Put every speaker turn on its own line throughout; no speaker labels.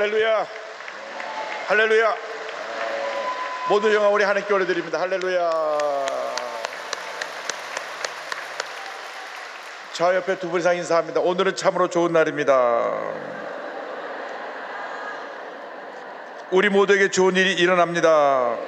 할렐루야, 할렐루야. 모든 영광 우리 하나님께 올려드립니다. 할렐루야. 저 옆에 두 분 이상 인사합니다. 오늘은 참으로 좋은 날입니다. 우리 모두에게 좋은 일이 일어납니다.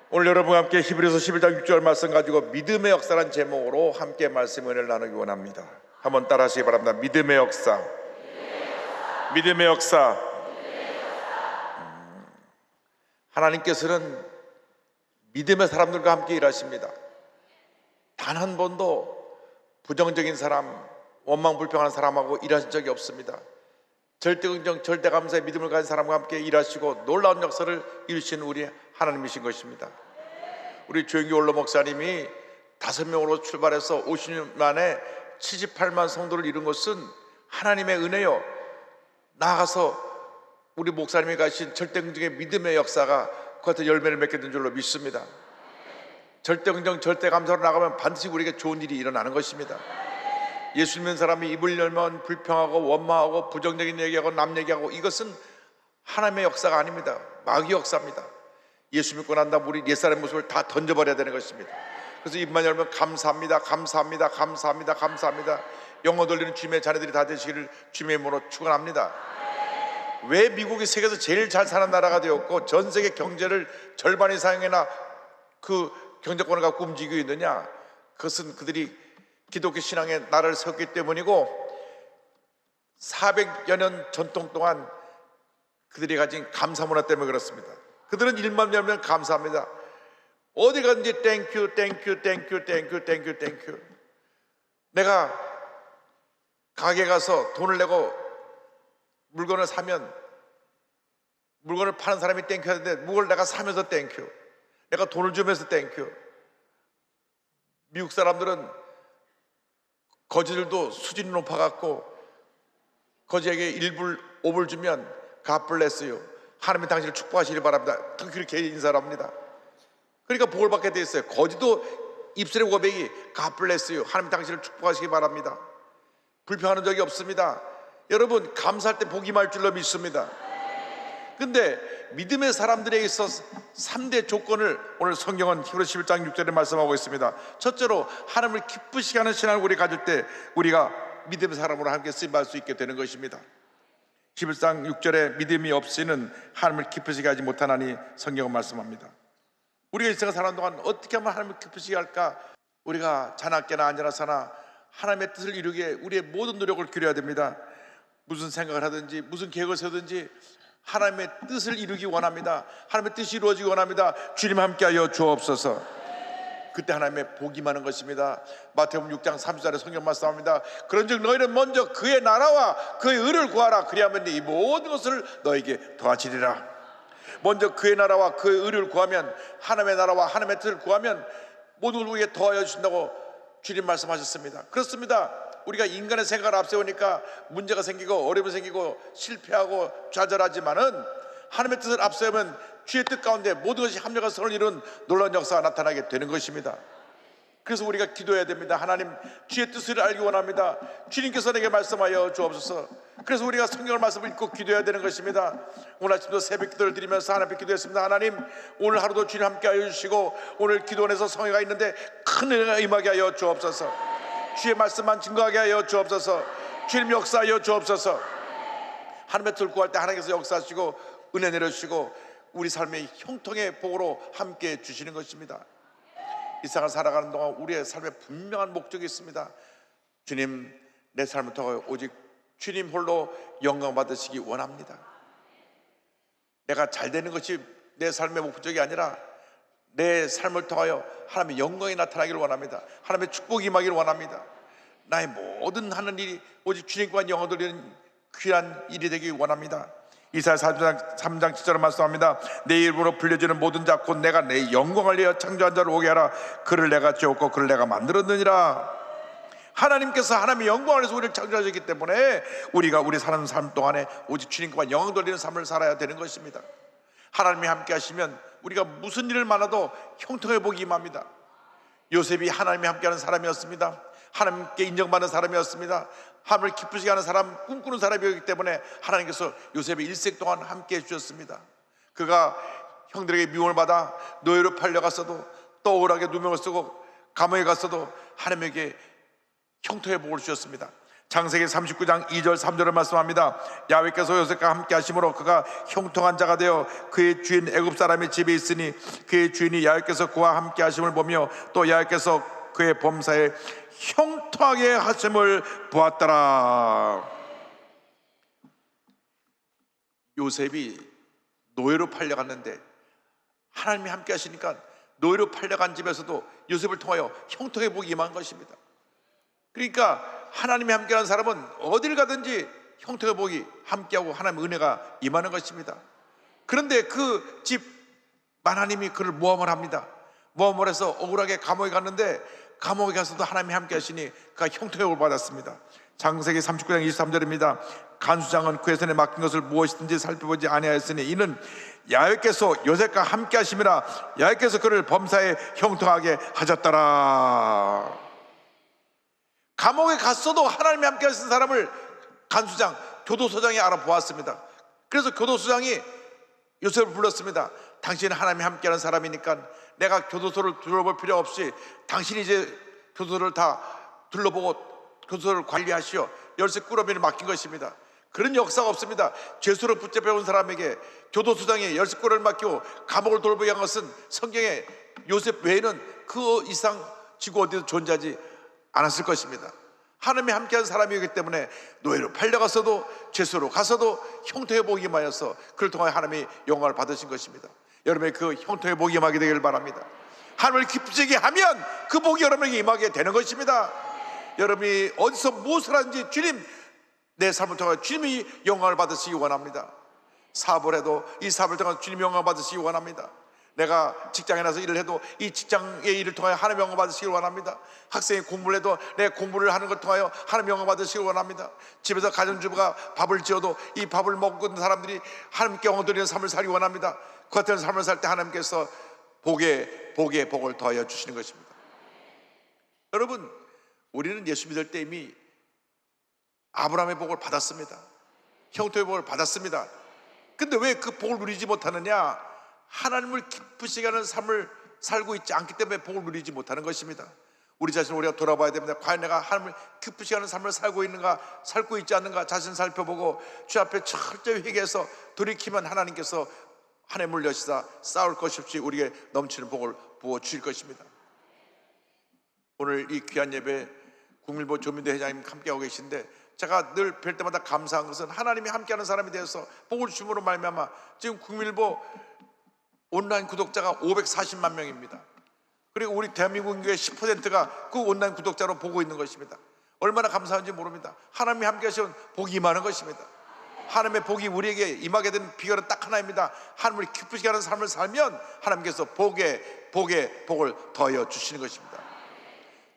오늘 여러분과 함께 히브리서 11장 6절 말씀 가지고 믿음의 역사라는 제목으로 함께 말씀 은혜를 나누기 원합니다. 한번 따라 하시기 바랍니다. 믿음의 역사. 믿음의 역사. 하나님께서는 믿음의 사람들과 함께 일하십니다. 단 한 번도 부정적인 사람, 원망불평하는 사람하고 일하신 적이 없습니다. 절대 긍정, 절대 감사의 믿음을 가진 사람과 함께 일하시고 놀라운 역사를 이루시는 우리 하나님이신 것입니다. 우리 조영기 원로 목사님이 5명으로 출발해서 50년 만에 78만 성도를 이룬 것은 하나님의 은혜요, 나아가서 우리 목사님이 가신 절대 긍정의 믿음의 역사가 그것한테 열매를 맺게 된 줄로 믿습니다. 절대 긍정, 절대 감사로 나가면 반드시 우리에게 좋은 일이 일어나는 것입니다. 예수 믿는 사람이 입을 열면 불평하고 원망하고 부정적인 얘기하고 남 얘기하고, 이것은 하나님의 역사가 아닙니다. 마귀 역사입니다. 예수 믿고 난 다음 우리 옛사람의 모습을 다 던져버려야 되는 것입니다. 그래서 입만 열면 감사합니다, 감사합니다, 감사합니다, 감사합니다. 영어 돌리는 주님의 자녀들이 다 되시기를 주님의 이름으로 축원합니다. 왜 미국이 세계에서 제일 잘 사는 나라가 되었고 전 세계 경제를 절반 이상이나 그 경제권을 갖고 움직이고 있느냐? 그것은 그들이 기독교 신앙의 나라를 세웠기 때문이고 400여 년 전통 동안 그들이 가진 감사 문화 때문에 그렇습니다. 그들은 일만 열면 감사합니다. 어디 가든지 땡큐, 땡큐, 땡큐, 땡큐, 땡큐, 땡큐. 내가 가게 가서 돈을 내고 물건을 사면 물건을 파는 사람이 땡큐 하는데 물건을 내가 사면서 땡큐, 내가 돈을 주면서 땡큐. 미국 사람들은 거지들도 수준이 높아갖고 거지에게 1불, 5불 주면 God bless you, 하나님이 당신을 축복하시길 바랍니다, 그렇게 인사를 합니다. 그러니까 복을 받게 돼 있어요. 거지도 입술의 고백이 God bless you, 하나님 당신을 축복하시기 바랍니다. 불평하는 적이 없습니다. 여러분, 감사할 때 복이 말 줄로 믿습니다. 근데 믿음의 사람들에게 있어서 3대 조건을 오늘 성경은 히브리서 11장 6절에 말씀하고 있습니다. 첫째로 하나님을 기쁘시게 하는 신앙을 우리 가질 때 우리가 믿음의 사람으로 함께 쓰임받을 수 있게 되는 것입니다. 11장 6절에 믿음이 없이는 하나님을 기쁘시게 하지 못하나니 성경은 말씀합니다. 우리가 일생을 사는 동안 어떻게 하면 하나님을 기쁘시게 할까? 우리가 자나깨나 앉아나 사나 하나님의 뜻을 이루기에 우리의 모든 노력을 기울여야 됩니다. 무슨 생각을 하든지 무슨 계획을 세우든지 하나님의 뜻을 이루기 원합니다. 하나님의 뜻이 이루어지기 원합니다. 주님 함께하여 주옵소서. 그때 하나님의 복이 많은 것입니다. 마태복음 6장 30절에 성경 말씀합니다. 그런즉 너희는 먼저 그의 나라와 그의 의를 구하라. 그리하면 이 모든 것을 너에게 더하시리라. 먼저 그의 나라와 그의 의를 구하면, 하나님의 나라와 하나님의 뜻을 구하면 모든 걸 우리에게 더하여 주신다고 주님 말씀하셨습니다. 그렇습니다. 우리가 인간의 생각을 앞세우니까 문제가 생기고 어려움이 생기고 실패하고 좌절하지만은 하나님의 뜻을 앞세우면 주의 뜻 가운데 모든 것이 합력한 선을 이룬 놀라운 역사가 나타나게 되는 것입니다. 그래서 우리가 기도해야 됩니다. 하나님, 주의 뜻을 알기 원합니다. 주님께서 내게 말씀하여 주옵소서. 그래서 우리가 성경을 말씀을 읽고 기도해야 되는 것입니다. 오늘 아침도 새벽 기도를 드리면서 하나님 앞에 기도했습니다. 하나님, 오늘 하루도 주님 함께 하여 주시고 오늘 기도원에서 성회가 있는데 큰 은혜가 임하게 하여 주옵소서. 주의 말씀만 증거하게 하여 주옵소서. 주님 역사하여 주옵소서. 하나님의 뜻을 구할 때 하나님께서 역사하시고 은혜 내려주시고 우리 삶의 형통의 복으로 함께 주시는 것입니다. 이 세상을 살아가는 동안 우리의 삶에 분명한 목적이 있습니다. 주님, 내 삶을 통하여 오직 주님 홀로 영광 받으시기 원합니다. 내가 잘 되는 것이 내 삶의 목적이 아니라 내 삶을 통하여 하나님의 영광이 나타나기를 원합니다. 하나님의 축복이 임하기를 원합니다. 나의 모든 하는 일이 오직 주님과 영광 돌리는 귀한 일이 되기 원합니다. 이사야 3장 7절을 말씀합니다. 내 이름으로 불려지는 모든 자 곧 내가 내 영광을 위하여 창조한 자를 오게 하라. 그를 내가 지었고 그를 내가 만들었느니라. 하나님께서 하나님의 영광을 위해서 우리를 창조하셨기 때문에 우리가 우리 사는 삶 동안에 오직 주님과 영광 돌리는 삶을 살아야 되는 것입니다. 하나님이 함께 하시면 우리가 무슨 일을 만나도 형통의 복이 임합니다. 요셉이 하나님이 함께하는 사람이었습니다. 하나님께 인정받는 사람이었습니다. 하나님을 기쁘시게 하는 사람, 꿈꾸는 사람이었기 때문에 하나님께서 요셉의 일생 동안 함께 해주셨습니다. 그가 형들에게 미움을 받아 노예로 팔려갔어도, 또 억울하게 누명을 쓰고 감옥에 갔어도 하나님에게 형통의 복을 주셨습니다. 창세기 39장 2절 3절을 말씀합니다. 야훼께서 요셉과 함께 하심으로 그가 형통한 자가 되어 그의 주인 애굽 사람의 집에 있으니 그의 주인이 야훼께서 그와 함께 하심을 보며 또 야훼께서 그의 범사에 형통하게 하심을 보았더라. 요셉이 노예로 팔려갔는데 하나님이 함께 하시니까 노예로 팔려간 집에서도 요셉을 통하여 형통의 복이 임한 것입니다. 그러니까 하나님이 함께하는 사람은 어딜 가든지 형통의 복이 함께하고 하나님의 은혜가 임하는 것입니다. 그런데 그 집 하나님이 그를 모함을 합니다. 모함을 해서 억울하게 감옥에 갔는데 감옥에 가서도 하나님이 함께 하시니 그가 형통의 복을 받았습니다. 창세기 39장 23절입니다. 간수장은 그의 손에 맡긴 것을 무엇이든지 살펴보지 아니하였으니 이는 야훼께서 요셉과 함께 하심이라. 야훼께서 그를 범사에 형통하게 하셨더라. 감옥에 갔어도 하나님이 함께 하신 사람을 간수장, 교도소장이 알아보았습니다. 그래서 교도소장이 요셉을 불렀습니다. 당신은 하나님이 함께하는 사람이니까 내가 교도소를 둘러볼 필요 없이 당신이 이제 교도소를 다 둘러보고 교도소를 관리하시오. 열쇠 꾸러미를 맡긴 것입니다. 그런 역사가 없습니다. 죄수로 붙잡혀온 사람에게 교도소장이 열쇠 꾸러미를 맡기고 감옥을 돌보게 한 것은 성경에 요셉 외에는 그 이상 지구 어디도 존재하지 않았을 것입니다. 하나님이 함께한 사람이기 때문에 노예로 팔려갔어도 죄수로 가서도 형통의 복이 임하여서 그를 통하여 하나님이 영광을 받으신 것입니다. 여러분의 그 형통의 복이 임하게 되기를 바랍니다. 하나님을 기쁘시게 하면 그 복이 여러분에게 임하게 되는 것입니다. 여러분이 어디서 무엇을 하든지 주님, 내 삶을 통해 주님이 영광을 받으시기 원합니다. 사업을 해도 이 사업을 통해 주님이 영광을 받으시기 원합니다. 내가 직장에 나서 일을 해도 이 직장의 일을 통하여 하나님의 영광을 받으시길 원합니다. 학생이 공부를 해도 내 공부를 하는 것 통하여 하나님의 영광을 받으시길 원합니다. 집에서 가정주부가 밥을 지어도 이 밥을 먹는 사람들이 하나님께 영광 드리는 삶을 살기 원합니다. 그 같은 삶을 살 때 하나님께서 복에 복을 더하여 주시는 것입니다. 여러분, 우리는 예수 믿을 때 이미 아브라함의 복을 받았습니다. 형통의 복을 받았습니다. 근데 왜 그 복을 누리지 못하느냐? 하나님을 기쁘시게 하는 삶을 살고 있지 않기 때문에 복을 누리지 못하는 것입니다. 우리 자신을 우리가 돌아봐야 됩니다. 과연 내가 하나님을 기쁘시게 하는 삶을 살고 있는가, 살고 있지 않는가 자신 살펴보고 주 앞에 철저히 회개해서 돌이키면 하나님께서 하나님을 여시사 싸울 것이 없이 우리에게 넘치는 복을 부어주실 것입니다. 오늘 이 귀한 예배 국밀보 조민대 회장님 함께하고 계신데 제가 늘 뵐 때마다 감사한 것은 하나님이 함께하는 사람이 되어서 복을 주므로 말미암아 지금 국밀보 온라인 구독자가 540만 명입니다. 그리고 우리 대한민국 인구의 10%가 그 온라인 구독자로 보고 있는 것입니다. 얼마나 감사한지 모릅니다. 하나님이 함께 하시면 복이 임하는 것입니다. 하나님의 복이 우리에게 임하게 되는 비결은 딱 하나입니다. 하나님을 기쁘시게 하는 삶을 살면 하나님께서 복에 복을 더하여 주시는 것입니다.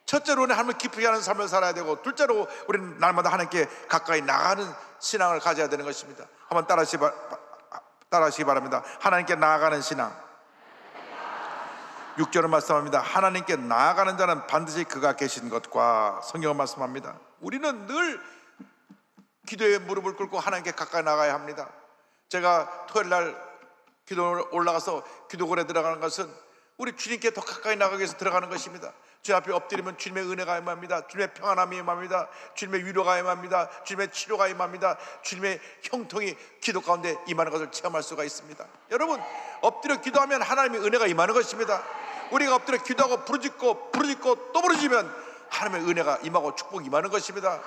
첫째로는 하나님을 기쁘게 하는 삶을 살아야 되고, 둘째로 우리는 날마다 하나님께 가까이 나가는 신앙을 가져야 되는 것입니다. 한번 따라하시기 바랍니다. 하나님께 나아가는 신앙. 6절은 말씀합니다. 하나님께 나아가는 자는 반드시 그가 계신 것과 성경은 말씀합니다. 우리는 늘 기도에 무릎을 꿇고 하나님께 가까이 나가야 합니다. 제가 토요일 날 기도를 올라가서 기도골에 들어가는 것은 우리 주님께 더 가까이 나가기 위해서 들어가는 것입니다. 주 앞에 엎드리면 주님의 은혜가 임합니다. 주님의 평안함이 임합니다. 주님의 위로가 임합니다. 주님의 치료가 임합니다. 주님의 형통이 기도 가운데 임하는 것을 체험할 수가 있습니다. 여러분, 엎드려 기도하면 하나님의 은혜가 임하는 것입니다. 우리가 엎드려 기도하고 부르짖고 또 부르짖으면 하나님의 은혜가 임하고 축복이 임하는 것입니다.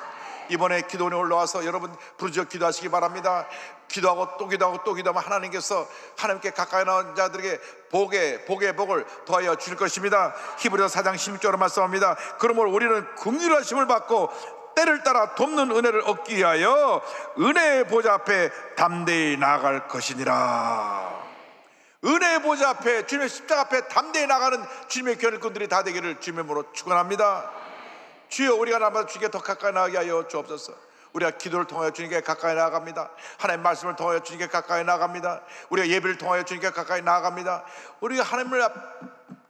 이번에 기도원에 올라와서 여러분 부르짖어 기도하시기 바랍니다. 기도하고 또 기도하면 하나님께서 하나님께 가까이 나온 자들에게 복에 복을 더하여 주실 것입니다. 히브리서 4장 16절로 말씀합니다. 그러므로 우리는 긍휼하심을 받고 때를 따라 돕는 은혜를 얻기 위하여 은혜의 보좌 앞에 담대히 나아갈 것이니라. 은혜의 보좌 앞에, 주님의 십자가 앞에 담대히 나가는 주님의 귀한 일꾼들이 다 되기를 주님의 이름으로 축원합니다. 주여, 우리가 날마다 주님께 더 가까이 나가게 하여 주옵소서. 우리가 기도를 통하여 주님께 가까이 나아갑니다. 하나님의 말씀을 통하여 주님께 가까이 나아갑니다. 우리가 예배를 통하여 주님께 가까이 나아갑니다. 우리가 하나님을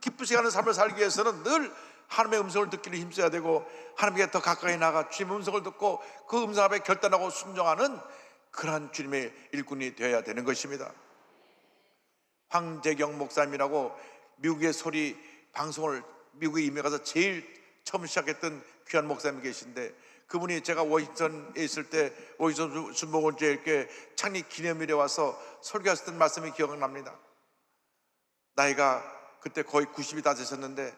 기쁘시게 하는 삶을 살기 위해서는 늘 하나님의 음성을 듣기를 힘써야 되고, 하나님께 더 가까이 나가 주님의 음성을 듣고 그 음성 앞에 결단하고 순종하는 그러한 주님의 일꾼이 되어야 되는 것입니다. 황재경 목사님이라고 미국의 소리 방송을 미국에 이민 가서 제일 처음 시작했던 귀한 목사님이 계신데, 그분이 제가 워싱턴에 있을 때 워싱턴 순복음교회 창립 기념일에 와서 설교하셨던 말씀이 기억납니다. 나이가 그때 거의 90이 다 되셨는데,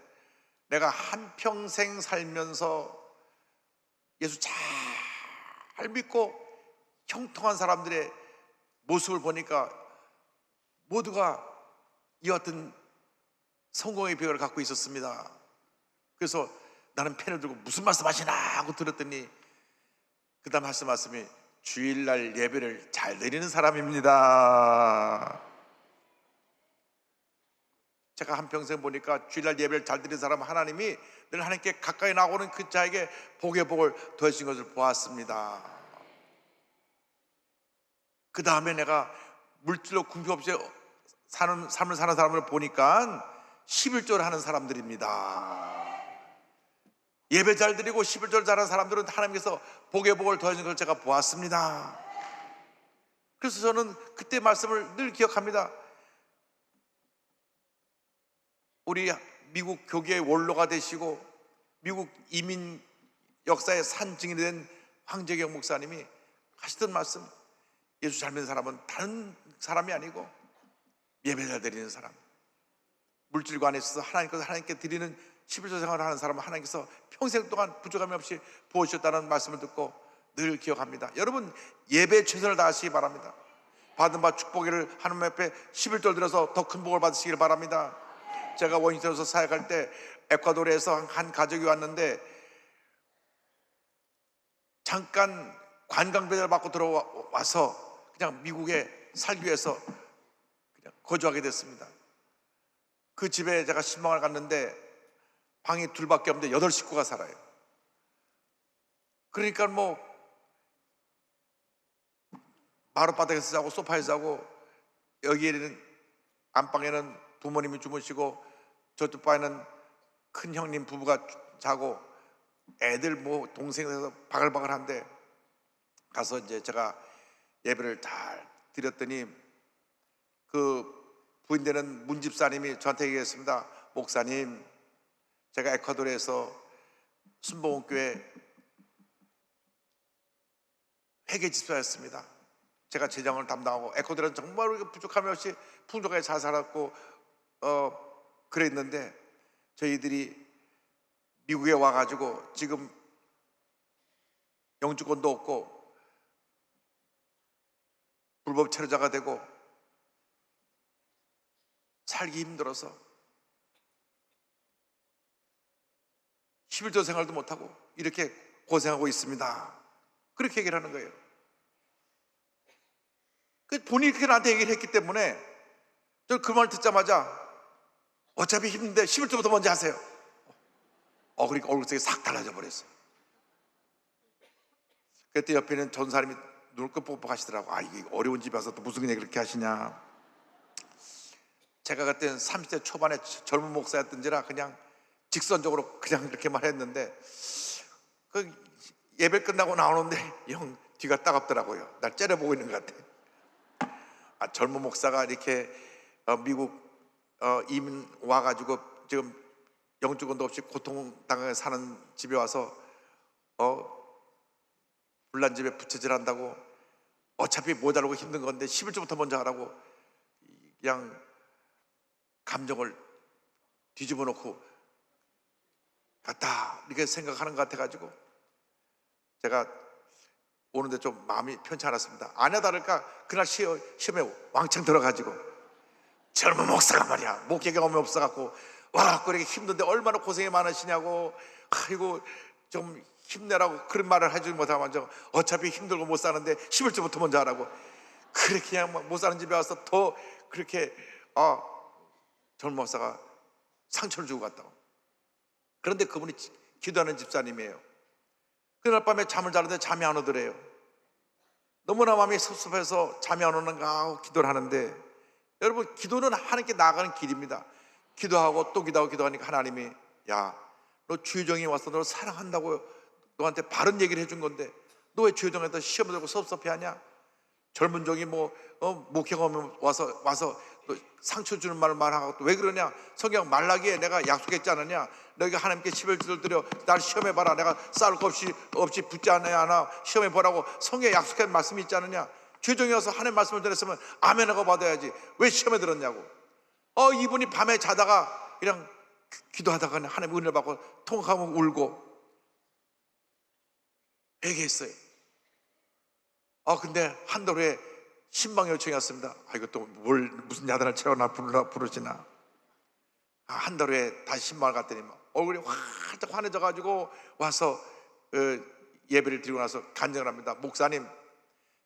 내가 한평생 살면서 예수 잘 믿고 형통한 사람들의 모습을 보니까 모두가 이와 같은 성공의 비결을 갖고 있었습니다. 그래서 나는 펜을 들고 무슨 말씀하시나 하고 들었더니 그 다음 하신 말씀이 주일날 예배를 잘 드리는 사람입니다. 제가 한평생 보니까 주일날 예배를 잘 드리는 사람, 하나님이 늘 하나님께 가까이 나오는 그 자에게 복의 복을 더해주신 것을 보았습니다. 그 다음에 내가 물질로 궁핍 없이 사는 삶을 사는 사람을 보니까 11조를 하는 사람들입니다. 예배 잘 드리고 11조를 잘하는 사람들은 하나님께서 복의 복을 더해주는 것을 제가 보았습니다. 그래서 저는 그때 말씀을 늘 기억합니다. 우리 미국 교계의 원로가 되시고 미국 이민 역사의 산증인이 된 황재경 목사님이 하시던 말씀, 예수 잘 믿는 사람은 다른 사람이 아니고 예배 잘 드리는 사람, 물질과 안에 있어서 하나님께 드리는 11조 생활을 하는 사람은 하나님께서 평생 동안 부족함이 없이 부어주셨다는 말씀을 듣고 늘 기억합니다. 여러분, 예배에 최선을 다하시기 바랍니다. 받은 바 축복을 하나님 앞에 11조를 들어서 더 큰 복을 받으시길 바랍니다. 제가 워싱턴에서 사역할 때 에콰도르에서 한 가족이 왔는데 잠깐 관광비자를 받고 들어와서 그냥 미국에 살기 위해서 그냥 거주하게 됐습니다. 그 집에 제가 신방을 갔는데 방이 둘밖에 없는데 8식구가 살아요. 그러니까 뭐 마룻바닥에서 자고 소파에서 자고, 여기에는 안방에는 부모님이 주무시고 저쪽 방에는 큰 형님 부부가 자고 애들 뭐 동생에서 바글바글한데, 가서 이제 제가 예배를 잘 드렸더니 그 부인 되는 문집사님이 저한테 얘기했습니다. 목사님, 제가 에콰도르에서 순복음교회 회계 집사였습니다. 제가 재정을 담당하고, 에콰도르는 정말 부족함이 없이 풍족하게 잘 살았고 그랬는데, 저희들이 미국에 와가지고 지금 영주권도 없고 불법 체류자가 되고 살기 힘들어서 11조 생활도 못하고 이렇게 고생하고 있습니다. 그렇게 얘기를 하는 거예요. 본인이 그렇게 나한테 얘기를 했기 때문에 저는 그 말 듣자마자 어차피 힘든데 11조부터 먼저 하세요. 그러니까 얼굴색이 싹 달라져 버렸어요. 그때 옆에 있는 전사님이 눈을 끄뻑끄뻑 하시더라고. 이게 어려운 집에 와서 또 무슨 얘기를 그렇게 하시냐. 제가 그때는 30대 초반에 젊은 목사였던지라 그냥 직선적으로 그냥 그렇게 말했는데, 그 예배 끝나고 나오는데 영 뒤가 따갑더라고요. 날 째려보고 있는 것 같아. 젊은 목사가 이렇게 미국 이민 와가지고 지금 영주권도 없이 고통당하게 사는 집에 와서 불난 집에 부채질 한다고, 어차피 모자라고 힘든 건데 11조부터 먼저 하라고 그냥 감정을 뒤집어 놓고 갔다 이렇게 생각하는 것 같아가지고 제가 오는데 좀 마음이 편치 않았습니다. 아냐 다를까 그날 시험에 왕창 들어가지고 젊은 목사가 말이야 목회 경험이 없어갖고 와 그렇게 힘든데 얼마나 고생이 많으시냐고, 아이고 좀 힘내라고 그런 말을 해주지 못하면 어차피 힘들고 못 사는데 11조부터 먼저 하라고, 그렇게 그냥 못 사는 집에 와서 더 그렇게 젊은 목사가 상처를 주고 갔다고. 그런데 그분이 기도하는 집사님이에요. 그날 밤에 잠을 자는데 잠이 안 오더래요. 너무나 마음이 섭섭해서 잠이 안 오는가 하고 기도를 하는데, 여러분 기도는 하나님께 나아가는 길입니다. 기도하고 또 기도하고 기도하니까 하나님이 야 너 주의정이 와서 너를 사랑한다고 너한테 바른 얘기를 해준 건데 너 왜 주의정에다 시험 들고 섭섭해하냐? 젊은 종이 목회가 오면 와서 너 상처 주는 말을 말하고 또 왜 그러냐? 성경 말라기에 내가 약속했지 않느냐? 너희가 하나님께 11조를 드려 날 시험해봐라. 내가 싸울 것 없이 붙지 않아 시험해보라고 성경에 약속한 말씀이 있지 않느냐? 주의정이 와서 하나님 말씀을 전했으면 아멘 하고 받아야지. 왜 시험에 들었냐고. 이분이 밤에 자다가 그냥 기도하다가 하나님 은혜를 받고 통곡하고 울고 얘기했어요. 근데 한 달 후에 신방 요청이 왔습니다. 이것도 무슨 야단을 채워 나 부르시나. 한 달 후에 다시 신방을 갔더니 얼굴이 활짝 환해져가지고 와서 예배를 드리고 나서 간증을 합니다. 목사님,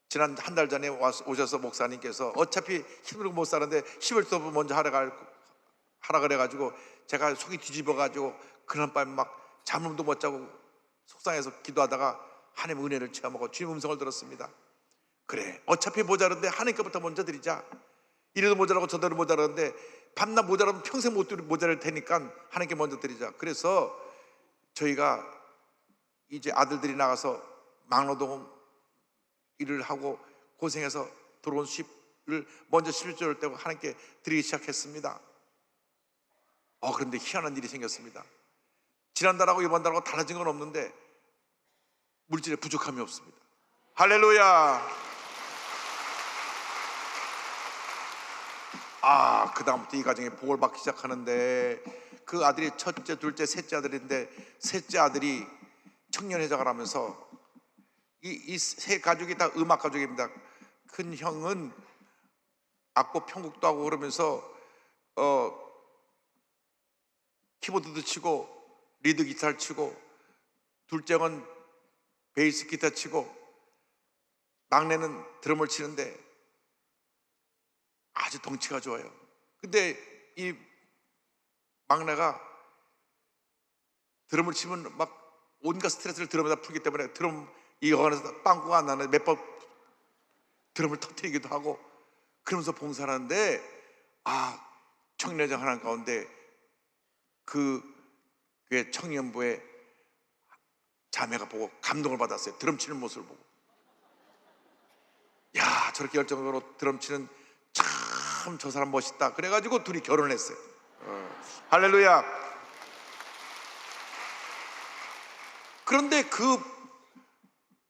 지난 한 달 전에 오셔서 목사님께서 어차피 힘들고 못 사는데 11조 먼저 하라 그래가지고 제가 속이 뒤집어가지고 그날 밤에 막 잠도 못 자고 속상해서 기도하다가 하나님의 은혜를 체험하고 주님 음성을 들었습니다. 그래, 어차피 모자른데 하나님께부터 먼저 드리자. 이래도 모자라고 저대로 모자라는데 밤낮 모자라면 평생 못 모자랄 테니까 하나님께 먼저 드리자. 그래서 저희가 이제 아들들이 나가서 막노동 일을 하고 고생해서 들어온 수입을 먼저 11조를 떼고 하나님께 드리기 시작했습니다. 그런데 희한한 일이 생겼습니다. 지난달하고 이번달하고 달라진 건 없는데 물질에 부족함이 없습니다. 할렐루야. 그 다음부터 이 가정에 복을 받기 시작하는데 그 아들이 첫째, 둘째, 셋째 아들인데 셋째 아들이 청년회장을 하면서 이 세 가족이 다 음악 가족입니다. 큰 형은 악보 편곡도 하고 그러면서 키보드도 치고 리드 기타를 치고, 둘째 형은 베이스 기타 치고, 막내는 드럼을 치는데 아주 덩치가 좋아요. 근데 이 막내가 드럼을 치면 막 온갖 스트레스를 드럼에다 풀기 때문에 드럼 이거 안에서 빵꾸가 안 나는 몇 번 드럼을 터뜨리기도 하고 그러면서 봉사를 하는데 청년회장 하나 가운데 그 청년부의 자매가 보고 감동을 받았어요. 드럼 치는 모습을 보고, 야, 저렇게 열정적으로 드럼 치는 참 저 사람 멋있다. 그래가지고 둘이 결혼을 했어요. 할렐루야. 그런데 그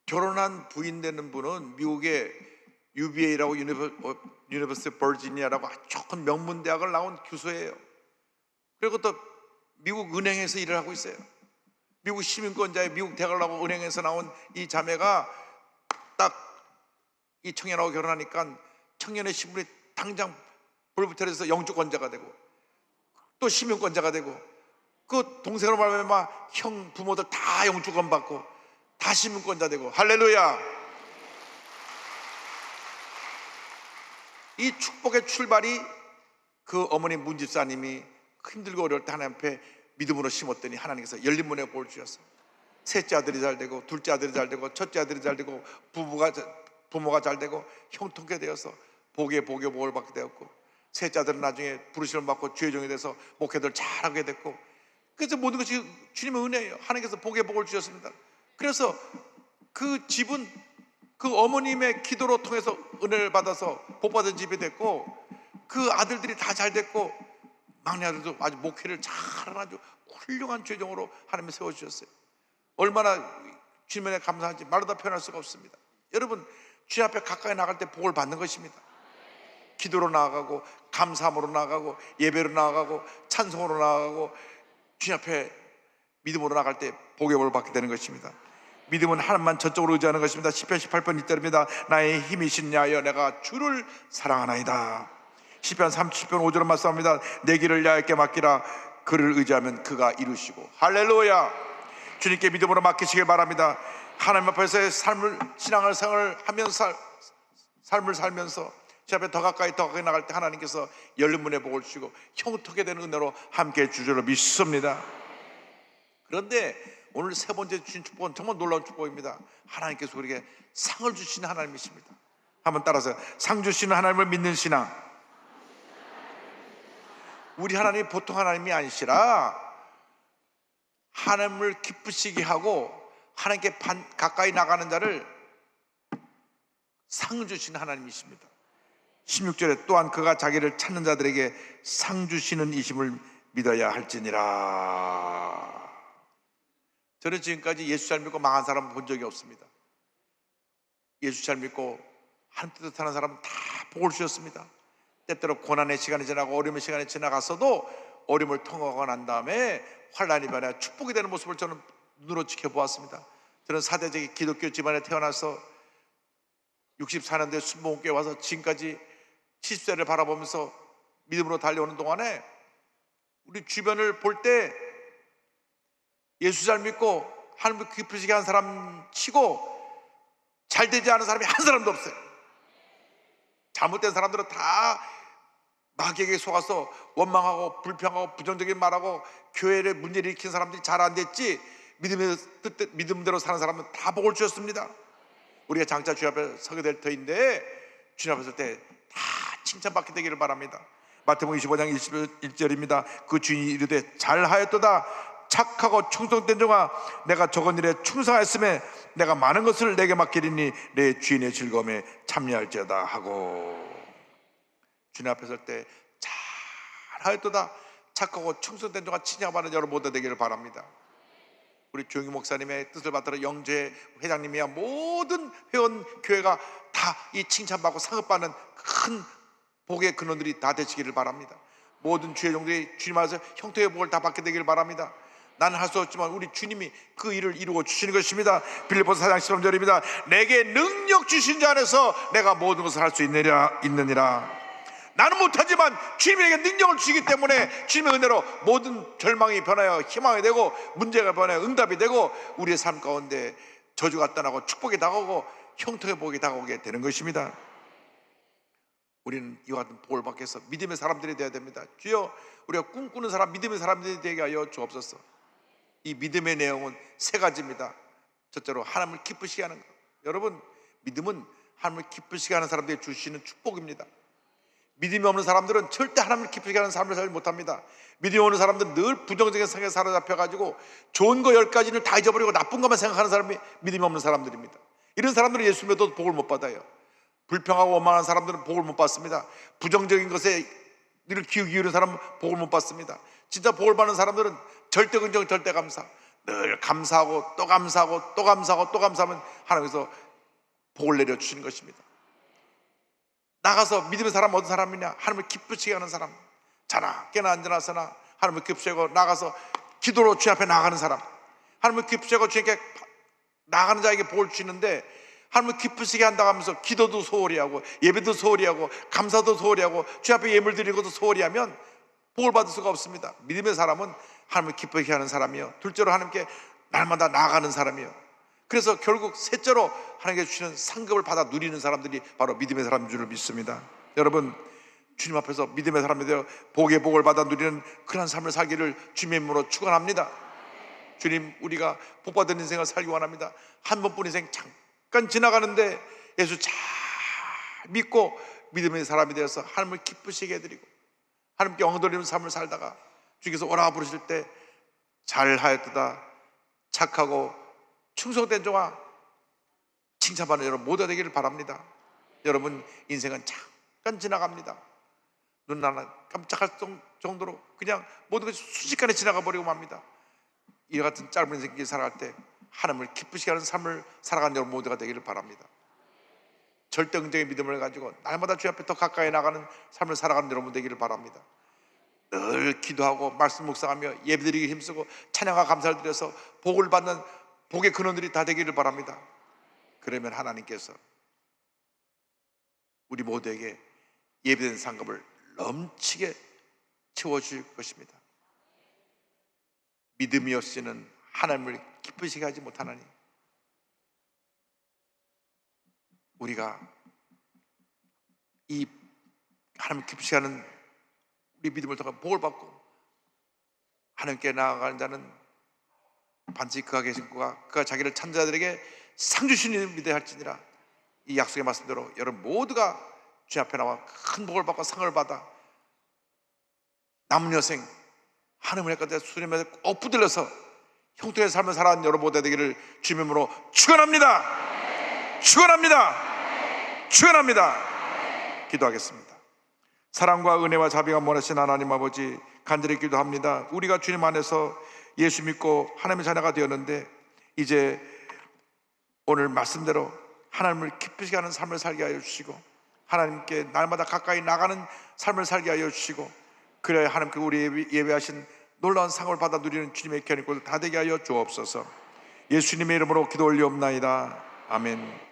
결혼한 부인 되는 분은 미국의 UVA라고 유니버시티 버지니아라고 아주 큰 명문 대학을 나온 교수예요. 그리고 또 미국 은행에서 일을 하고 있어요. 미국 시민권자의 미국 대학을 나오고 은행에서 나온 이 자매가 딱 이 청년하고 결혼하니까 청년의 신분이 당장 불붙어서 영주권자가 되고 또 시민권자가 되고, 그 동생으로 말하면 막 형 부모들 다 영주권 받고 다 시민권자 되고. 할렐루야. 이 축복의 출발이 그 어머니 문집사님이 힘들고 어려울 때 하나님 앞에 믿음으로 심었더니 하나님께서 열린 문에 복을 주셨어요. 셋째 아들이 잘 되고, 둘째 아들이 잘 되고, 첫째 아들이 잘 되고, 부모가 잘 되고, 형통케 되어서 복에 복을 받게 되었고, 셋째 아들은 나중에 부르심을 받고 주의 종이 돼서 목회들 잘하게 됐고, 그래서 모든 것이 주님의 은혜예요. 하나님께서 복에 복을 주셨습니다. 그래서 그 집은 그 어머님의 기도로 통해서 은혜를 받아서 복받은 집이 됐고, 그 아들들이 다 잘 됐고, 막내 아들도 아주 목회를 잘하는 아주 훌륭한 죄종으로 하나님이 세워주셨어요. 얼마나 주님에 감사한지 말로 다 표현할 수가 없습니다. 여러분, 주님 앞에 가까이 나갈 때 복을 받는 것입니다. 기도로 나아가고, 감사함으로 나아가고, 예배로 나아가고, 찬송으로 나아가고, 주님 앞에 믿음으로 나갈 때 복의 복을 받게 되는 것입니다. 믿음은 하나님만 전적으로 의지하는 것입니다. 시편 18편 2절입니다. 나의 힘이신 야여 내가 주를 사랑하나이다. 시편 37편 5절은 말씀합니다. 내 길을 야께 맡기라. 그를 의지하면 그가 이루시고. 할렐루야. 주님께 믿음으로 맡기시길 바랍니다. 하나님 앞에서의 신앙을 생활하면서 삶을 살면서 주 앞에 더 가까이 나갈 때 하나님께서 열린 문에 복을 주시고 형통하게 되는 은혜로 함께 해 주시리라 믿습니다. 그런데 오늘 세 번째 주신 축복은 정말 놀라운 축복입니다. 하나님께서 우리에게 상을 주시는 하나님이십니다. 한번 따라서, 상 주시는 하나님을 믿는 신앙. 우리 하나님이 보통 하나님이 아니시라 하나님을 기쁘시게 하고 하나님께 가까이 나가는 자를 상 주시는 하나님이십니다. 16절에 또한 그가 자기를 찾는 자들에게 상 주시는 이심을 믿어야 할지니라. 저는 지금까지 예수 잘 믿고 망한 사람 본 적이 없습니다. 예수 잘 믿고 하나님 뜻을 타는 사람은 다 복을 주셨습니다. 때때로 고난의 시간이 지나고 어려움의 시간이 지나갔어도 어려움을 통과하고 난 다음에 환난이 변해 축복이 되는 모습을 저는 눈으로 지켜보았습니다. 저는 사대적인 기독교 집안에 태어나서 64년대 순복음교회 와서 지금까지 70세를 바라보면서 믿음으로 달려오는 동안에 우리 주변을 볼 때 예수 잘 믿고 하나님을 기쁘시게 하는 사람 치고 잘 되지 않은 사람이 한 사람도 없어요. 잘못된 사람들은 다 마귀에게 속아서 원망하고 불평하고 부정적인 말하고 교회에 문제를 일으킨 사람들이 잘 안 됐지, 믿음대로 사는 사람은 다 복을 주셨습니다. 우리가 장차 주님 앞에 서게 될 터인데 주님 앞에 설 때 다 칭찬받게 되기를 바랍니다. 마태복음 25장 21절입니다. 그 주인이 이르되 잘하였도다 착하고 충성된 종아, 내가 적은 일에 충성하였음에 내가 많은 것을 내게 맡기리니 내 주인의 즐거움에 참여할지어다 하고, 주님 앞에 설 때 잘하였도다 착하고 충성된 종아 칭찬받는 여러분 모두 되기를 바랍니다. 우리 조영희 목사님의 뜻을 받들어 영재 회장님이야 모든 회원 교회가 다 이 칭찬받고 상급받는 큰 복의 근원들이 다 되시기를 바랍니다. 모든 주의 종들이 주님 앞에서 형통의 복을 다 받게 되기를 바랍니다. 나는 할 수 없지만 우리 주님이 그 일을 이루어 주시는 것입니다. 빌립보서 4장 13절입니다. 내게 능력 주신 자 안에서 내가 모든 것을 할 수 있느니라. 나는 못하지만 주님이 내게 능력을 주시기 때문에 주님의 은혜로 모든 절망이 변하여 희망이 되고 문제가 변하여 응답이 되고 우리의 삶 가운데 저주가 떠나고 축복이 다가오고 형통의 복이 다가오게 되는 것입니다. 우리는 이와 같은 복을 받기 위해서 믿음의 사람들이 되어야 됩니다. 주여, 우리가 꿈꾸는 사람, 믿음의 사람들이 되게 하여 주옵소서. 이 믿음의 내용은 세 가지입니다. 첫째로 하나님을 기쁘시게 하는 것. 여러분, 믿음은 하나님을 기쁘시게 하는 사람들이 주시는 축복입니다. 믿음이 없는 사람들은 절대 하나님을 기쁘시게 하는 삶을 살지 못합니다. 믿음이 없는 사람들은 늘 부정적인 생각에 사로잡혀가지고 좋은 거 10가지를 다 잊어버리고 나쁜 것만 생각하는 사람이 믿음이 없는 사람들입니다. 이런 사람들은 예수 믿어도 복을 못 받아요. 불평하고 원망하는 사람들은 복을 못 받습니다. 부정적인 것에 늘 기울이는 사람은 복을 못 받습니다. 진짜 복을 받는 사람들은 절대 긍정, 절대 감사, 늘 감사하고 또 감사하고 또 감사하고 또 감사하면 하나님께서 복을 내려주시는 것입니다. 나가서 믿음의 사람 어떤 사람이냐? 하나님을 기쁘시게 하는 사람. 자나 깨나 앉아나서나 하나님을 기쁘시게 하고 나가서 기도로 주님 앞에 나가는 사람. 하나님을 기쁘시게 하고 주님께 나가는 자에게 복을 주시는데, 하나님을 기쁘시게 한다고 하면서 기도도 소홀히 하고 예배도 소홀히 하고 감사도 소홀히 하고 주님 앞에 예물 드리는 것도 소홀히 하면 복을 받을 수가 없습니다. 믿음의 사람은 하나님을 기쁘게 하는 사람이요, 둘째로 하나님께 날마다 나아가는 사람이요, 그래서 결국 셋째로 하나님께 주시는 상급을 받아 누리는 사람들이 바로 믿음의 사람인 줄을 믿습니다. 여러분, 주님 앞에서 믿음의 사람이 되어 복의 복을 받아 누리는 그런 삶을 살기를 주님의 이름으로 축원합니다. 주님, 우리가 복받은 인생을 살기 원합니다. 한 번뿐 인생 잠깐 지나가는데 예수 잘 믿고 믿음의 사람이 되어서 하나님을 기쁘시게 해드리고 하나님께 엉돌리는 삶을 살다가 주께서 오라 부르실 때 잘하였도다 착하고 충성된 종아 칭찬받는 여러분 모두 되기를 바랍니다. 여러분, 인생은 잠깐 지나갑니다. 눈 하나 깜짝할 정도로 그냥 모든 것이 순식간에 지나가 버리고 맙니다. 이와 같은 짧은 인생길 살아갈 때 하나님을 기쁘시게 하는 삶을 살아가는 여러분 모두가 되기를 바랍니다. 절대 긍정의 믿음을 가지고 날마다 주 앞에 더 가까이 나가는 삶을 살아가는 여러분 되기를 바랍니다. 늘 기도하고 말씀 묵상하며 예배드리기 힘쓰고 찬양과 감사를 드려서 복을 받는 복의 근원들이 다 되기를 바랍니다. 그러면 하나님께서 우리 모두에게 예배된 상급을 넘치게 채워주실 것입니다. 믿음이 없이는 하나님을 기쁘시게 하지 못하나니 우리가 이 하나님을 기쁘시게 하는 우리 믿음을 통해 복을 받고 하나님께 나아가는 자는 반드시 그가 계신 그가 자기를 찾는 자들에게 상 주시는 이를 믿어야 할지니라. 이 약속의 말씀대로 여러분 모두가 주 앞에 나와 큰 복을 받고 상을 받아 남은 여생 하나님의 가운데 수련에서 꼭 붙들려서 형통의 삶을 살아가는 여러분들 되기를 주님의 이름으로 축원합니다. 축원합니다. 축원합니다. 기도하겠습니다. 사랑과 은혜와 자비가 원하신 하나님 아버지, 간절히 기도합니다. 우리가 주님 안에서 예수 믿고 하나님의 자녀가 되었는데 이제 오늘 말씀대로 하나님을 기쁘시게 하는 삶을 살게 하여 주시고 하나님께 날마다 가까이 나가는 삶을 살게 하여 주시고 그래야 하나님께 우리 예배하신 놀라운 상을 받아 누리는 주님의 견인꼴 다 되게 하여 주옵소서. 예수님의 이름으로 기도 올리옵나이다. 아멘.